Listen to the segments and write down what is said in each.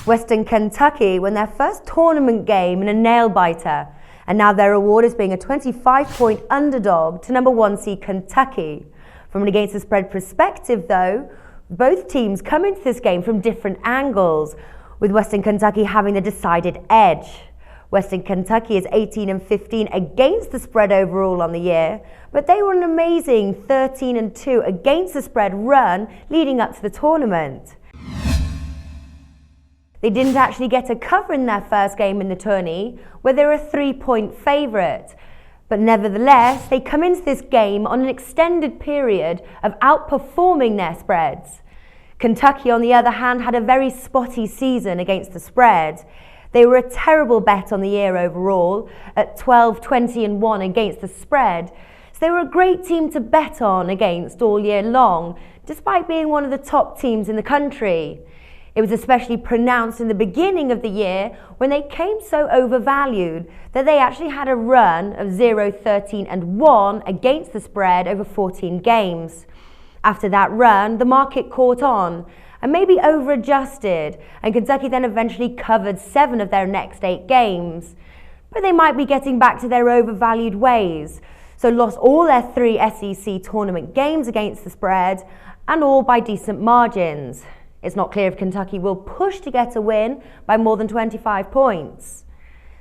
Western Kentucky won their first tournament game in a nail-biter, and now their reward is being a 25-point underdog to number 1 seed Kentucky. From an against the spread perspective though, both teams come into this game from different angles, with Western Kentucky having the decided edge. Western Kentucky is 18-15 against the spread overall on the year, but they were an amazing 13-2 against the spread run leading up to the tournament. They didn't actually get a cover in their first game in the tourney, where they were a 3-point favourite. But nevertheless, they come into this game on an extended period of outperforming their spreads. Kentucky, on the other hand, had a very spotty season against the spread. They were a terrible bet on the year overall, at 12-20-1 against the spread. So they were a great team to bet on against all year long, despite being one of the top teams in the country. It was especially pronounced in the beginning of the year when they came so overvalued that they actually had a run of 0-13-1 against the spread over 14 games. After that run, the market caught on and maybe over-adjusted, and Kentucky then eventually covered 7 of their next 8 games. But they might be getting back to their overvalued ways, so lost all their 3 SEC tournament games against the spread, and all by decent margins. It's not clear if Kentucky will push to get a win by more than 25 points.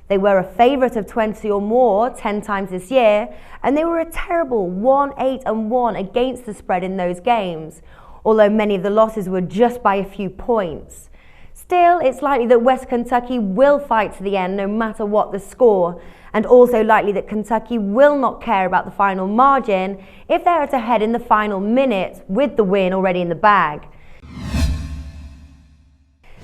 They were a favourite of 20 or more 10 times this year, and they were a terrible 1-8-1 against the spread in those games, although many of the losses were just by a few points. Still, it's likely that West Kentucky will fight to the end no matter what the score, and also likely that Kentucky will not care about the final margin if they are to head in the final minutes with the win already in the bag.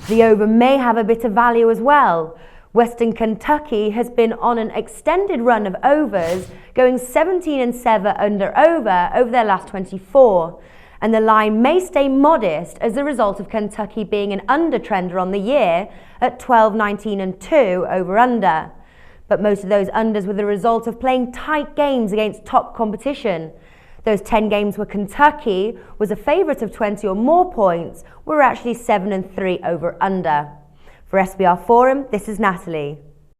The over may have a bit of value as well. Western Kentucky has been on an extended run of overs, going 17-7 under over their last 24. And the line may stay modest as a result of Kentucky being an under-trender on the year at 12-19-2 over under. But most of those unders were the result of playing tight games against top competition. Those 10 games where Kentucky was a favourite of 20 or more points were actually 7-3 over under. For SBR Forum, this is Natalie.